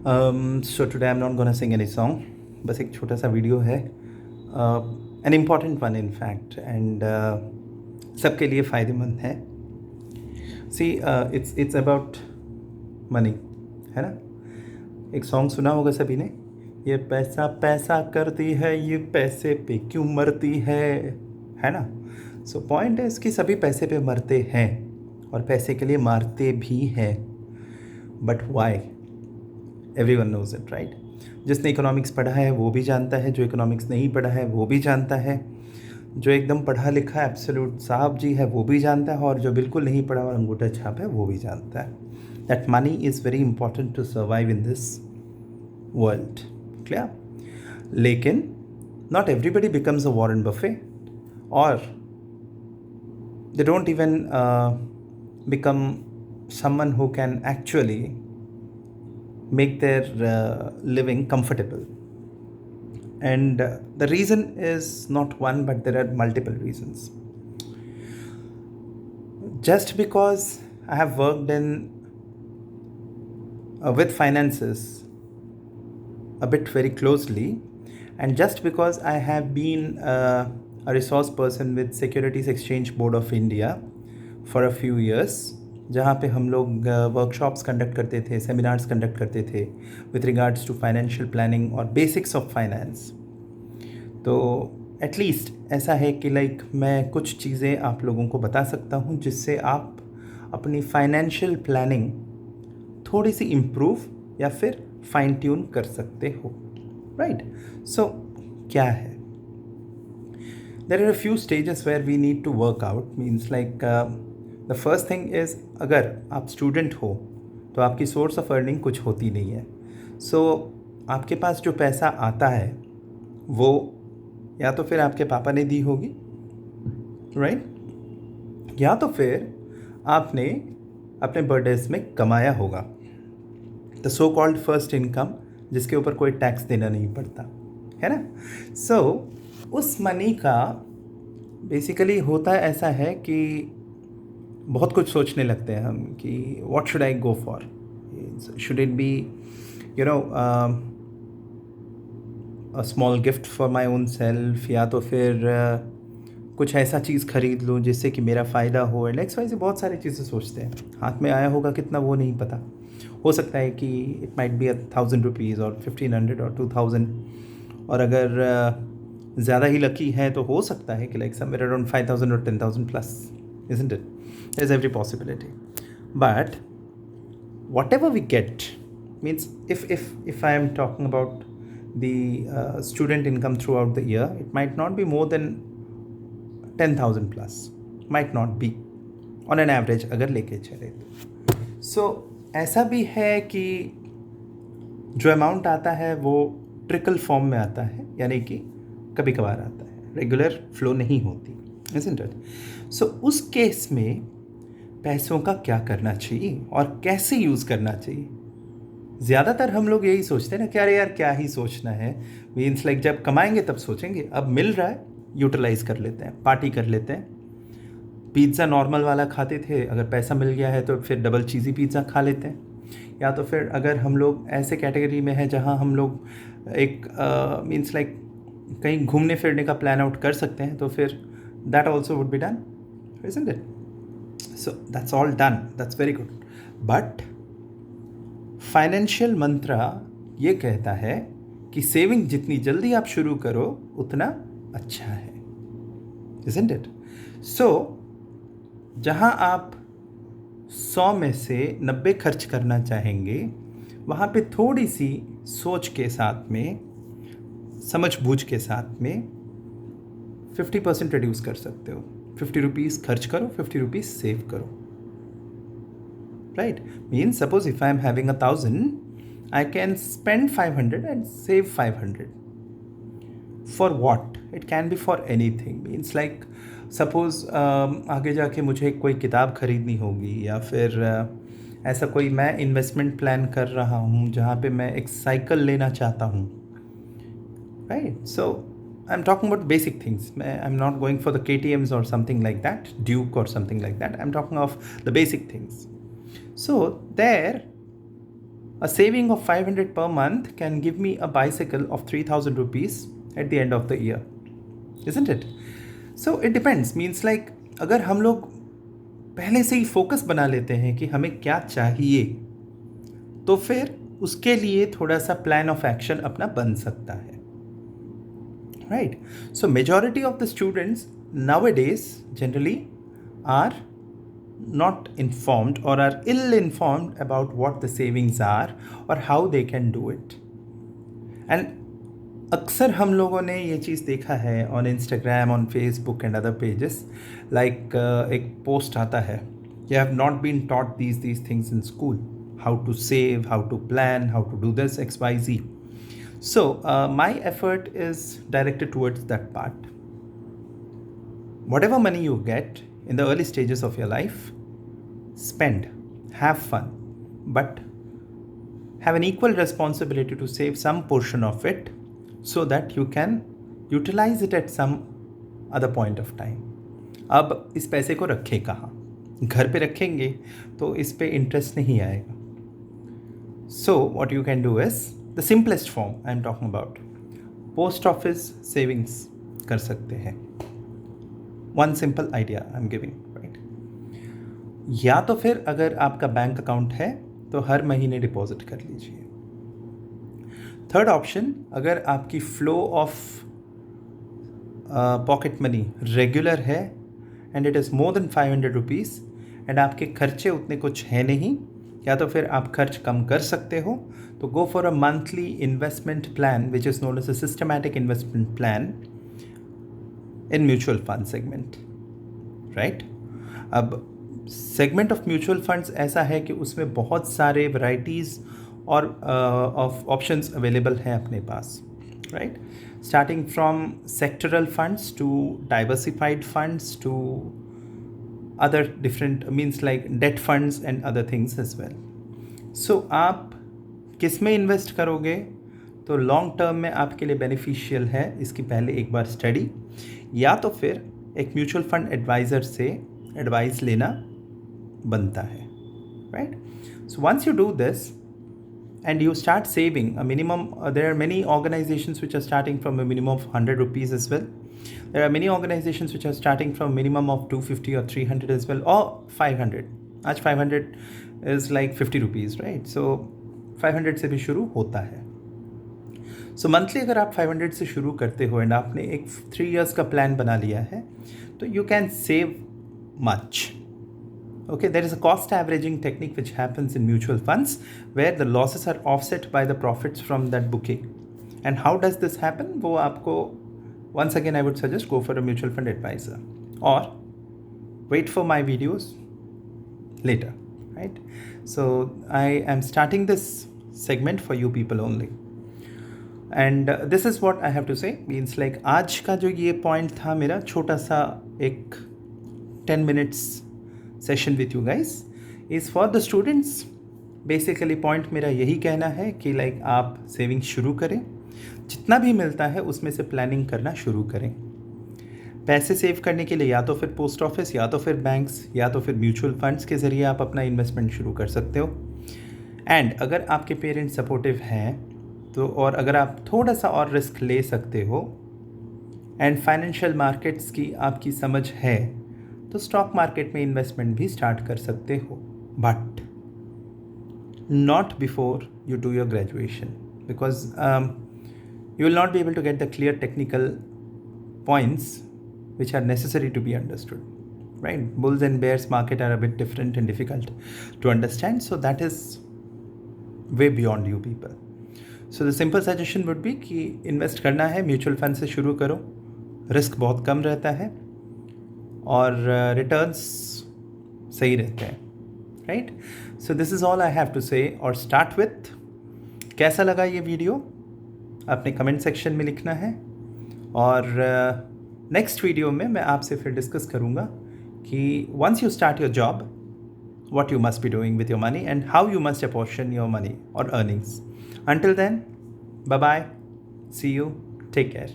So today I'm not gonna sing any song. बस एक छोटा सा वीडियो है, an important one in fact, and सबके लिए फ़ायदेमंद है. See, it's about money, है ना. एक सॉन्ग सुना होगा सभी ने, ये पैसा पैसा करती है, ये पैसे पे क्यों मरती है ना. सो पॉइंट है इसकी, सभी पैसे पे मरते हैं और पैसे के लिए मारते भी हैं. But why? Everyone knows it, right. जिसने इकोनॉमिक्स पढ़ा है वो भी जानता है, जो इकोनॉमिक्स नहीं पढ़ा है वो भी जानता है, जो एकदम पढ़ा लिखा एब्सोल्यूट साहब जी है वो भी जानता है, और जो बिल्कुल नहीं पढ़ा और अंगूठा छाप है वो भी जानता है. That money is very important to survive in this world. Clear? लेकिन not everybody becomes a Warren Buffett, और they don't even become someone who can actually make their living comfortable. And the reason is not one, but there are multiple reasons. Just because I have worked in with finances a bit very closely, and just because I have been a resource person with Securities Exchange Board of India for a few years, जहाँ पे हम लोग workshops conduct करते थे, seminars conduct करते थे with regards to financial planning और basics of finance. तो एटलीस्ट ऐसा है कि लाइक मैं कुछ चीज़ें आप लोगों को बता सकता हूँ जिससे आप अपनी फाइनेंशियल प्लानिंग थोड़ी सी इम्प्रूव या फिर फाइन ट्यून कर सकते हो, राइट. सो क्या है? There are a few stages where we need to work out. Means like the first thing is, अगर आप स्टूडेंट हो तो आपकी सोर्स ऑफ अर्निंग कुछ होती नहीं है. सो आपके पास जो पैसा आता है वो या तो फिर आपके पापा ने दी होगी, राइट, या तो फिर आपने अपने बर्थडेज में कमाया होगा. The so called first income, जिसके ऊपर कोई टैक्स देना नहीं पड़ता, है ना. सो उस मनी का बेसिकली होता ऐसा है कि बहुत कुछ सोचने लगते हैं हम कि what should I go for. Should it be a small gift for my own self, या तो फिर कुछ ऐसा चीज़ खरीद लूँ जिससे कि मेरा फ़ायदा हो. एंड एक्स वाई से बहुत सारी चीज़ें सोचते हैं. हाथ में आया होगा कितना वो नहीं पता. हो सकता है कि इट माइट बी 1,000 रुपीज़ और 1,500 और 2,000, और अगर ज़्यादा ही लकी है तो हो सकता है कि लाइक समवेयर अराउंड 5,000 और 10,000 plus, isn't it? There's every possibility. But whatever we get, means if I am talking about the student income throughout the year, it might not be more than 10,000 plus, might not be on an average अगर लेके चले तो. So ऐसा भी है कि जो amount आता है वो ट्रिकल फॉर्म में आता है, यानी कि कभी कभार आता है, रेगुलर फ्लो नहीं होती, isn't it? सो उस केस में पैसों का क्या करना चाहिए और कैसे यूज़ करना चाहिए? ज़्यादातर हम लोग यही सोचते हैं ना कि अरे यार क्या ही सोचना है. मीन्स लाइक जब कमाएंगे तब सोचेंगे, अब मिल रहा है यूटिलाइज कर लेते हैं, पार्टी कर लेते हैं. पिज़्ज़ा नॉर्मल वाला खाते थे, अगर पैसा मिल गया है तो फिर डबल चीज़ी पिज़्ज़ा खा लेते हैं. या तो फिर अगर हम लोग ऐसे कैटेगरी में हैं जहाँ हम लोग एक मीन्स लाइक कहीं घूमने फिरने का प्लान आउट कर सकते हैं, तो फिर that also would be done, isn't it? So that's all done, that's very good. But financial mantra ये कहता है कि सेविंग जितनी जल्दी आप शुरू करो उतना अच्छा है, isn't it? So जहाँ आप 100 में से 90 खर्च करना चाहेंगे, वहाँ पे थोड़ी सी सोच के साथ में, समझ बूझ के साथ में 50% रिड्यूस कर सकते हो. 50 रुपीज़ खर्च करो, 50 रुपीज़ सेव करो, right. Means suppose if I am having 1,000, I can spend 500 and save 500. For what? It can be for any thing. Means like suppose आगे जाके मुझे कोई किताब खरीदनी होगी, या फिर ऐसा कोई मैं इन्वेस्टमेंट प्लान कर रहा हूँ जहाँ पे मैं एक साइकिल लेना चाहता हूँ, right? So I'm talking about basic things. I'm not going for the KTMs or something like that, Duke or something like that. I'm talking of the basic things. So there A saving of 500 per month can give me a bicycle of 3,000 rupees at the end of the year, isn't it? So it depends, means like अगर हम लोग पहले से ही focus बना लेते हैं कि हमें क्या चाहिए, तो फिर उसके लिए थोड़ा सा प्लान ऑफ एक्शन अपना बन सकता है, right? So majority of the students nowadays generally are not informed or are ill informed about what the savings are or how they can do it. And अक्सर हम लोगों ने ये चीज़ देखा है on Instagram, on Facebook and other pages, like एक post आता है, you have not been taught these things in school, how to save, how to plan, how to do this XYZ. So my effort is directed towards that part. Whatever money you get in the early stages of your life, spend, have fun, but have an equal responsibility to save some portion of it so that you can utilize it at some other point of time. अब इस पैसे को रखें कहाँ? घर पे रखेंगे तो इस पे इंटरेस्ट नहीं आएगा. So what you can do is the simplest form I am talking about, post office savings कर सकते हैं. One simple idea I am giving, right? या तो फिर अगर आपका बैंक अकाउंट है तो हर महीने डिपॉजिट कर लीजिए. थर्ड ऑप्शन, अगर आपकी flow of pocket money regular है and it is more than 500 rupees and आपके खर्चे उतने कुछ है नहीं, या तो फिर आप खर्च कम कर सकते हो, तो go for a monthly investment plan which is known as a systematic investment plan in mutual fund segment, right? अब सेगमेंट ऑफ म्यूचुअल फंड्स ऐसा है कि उसमें बहुत सारे वैराइटीज़ और ऑफ ऑप्शंस अवेलेबल हैं अपने पास, right? Starting from sectoral funds to diversified funds to other different means like debt funds and other things as well. So आप किस में इन्वेस्ट करोगे तो लॉन्ग टर्म में आपके लिए बेनिफिशियल है, इसकी पहले एक बार स्टडी, या तो फिर एक म्यूचुअल फंड एडवाइज़र से एडवाइस लेना बनता है, right? So once you do this and you start saving a minimum, there are many organizations which are starting from a minimum of 100 rupees as well. There are many organizations which are starting from minimum of 250 or 300 as well, or 500. आज 500 is like 50 rupees, right? So 500 से भी शुरू होता है. So monthly अगर आप 500 से शुरू करते हो एंड आपने एक 3 years का प्लान बना लिया है, तो you can save much. Okay, there is a cost averaging technique which happens in mutual funds where the losses are offset by the profits from that bouquet. And how does this happen? वो आपको, once again I would suggest go for a mutual fund advisor or wait for my videos later, right? So I am starting this segment for you people only. And this is what I have to say. Means like आज का जो ये point था मेरा छोटा सा एक 10 minutes session with you guys is for the students. Basically point मेरा यही कहना है कि लाइक आप सेविंग शुरू करें, जितना भी मिलता है उसमें से प्लानिंग करना शुरू करें. पैसे सेव करने के लिए या तो फिर पोस्ट ऑफिस, या तो फिर बैंक्स, या तो फिर म्यूचुअल फंड्स के ज़रिए आप अपना इन्वेस्टमेंट शुरू कर सकते हो. एंड अगर आपके पेरेंट्स सपोर्टिव हैं तो, और अगर आप थोड़ा सा और रिस्क ले सकते हो एंड फाइनेंशियल मार्केट्स की आपकी समझ है, तो स्टॉक मार्केट में इन्वेस्टमेंट भी स्टार्ट कर सकते हो, but not before you do your graduation, because you will not be able to get the clear technical points which are necessary to be understood, right? Bulls and bears market are a bit different and difficult to understand, so that is way beyond you people. So the simple suggestion would be कि invest करना है mutual fund से शुरू करो, risk बहुत कम रहता है और रिटर्न्स सही रहते हैं, right? So this is all I have to say और स्टार्ट विथ. कैसा लगा ये वीडियो अपने कमेंट सेक्शन में लिखना है, और नेक्स्ट वीडियो में मैं आपसे फिर डिस्कस करूँगा कि once you start your job what you must be doing with your money and how you must apportion your money or earnings. Until then, bye bye, see you, take care.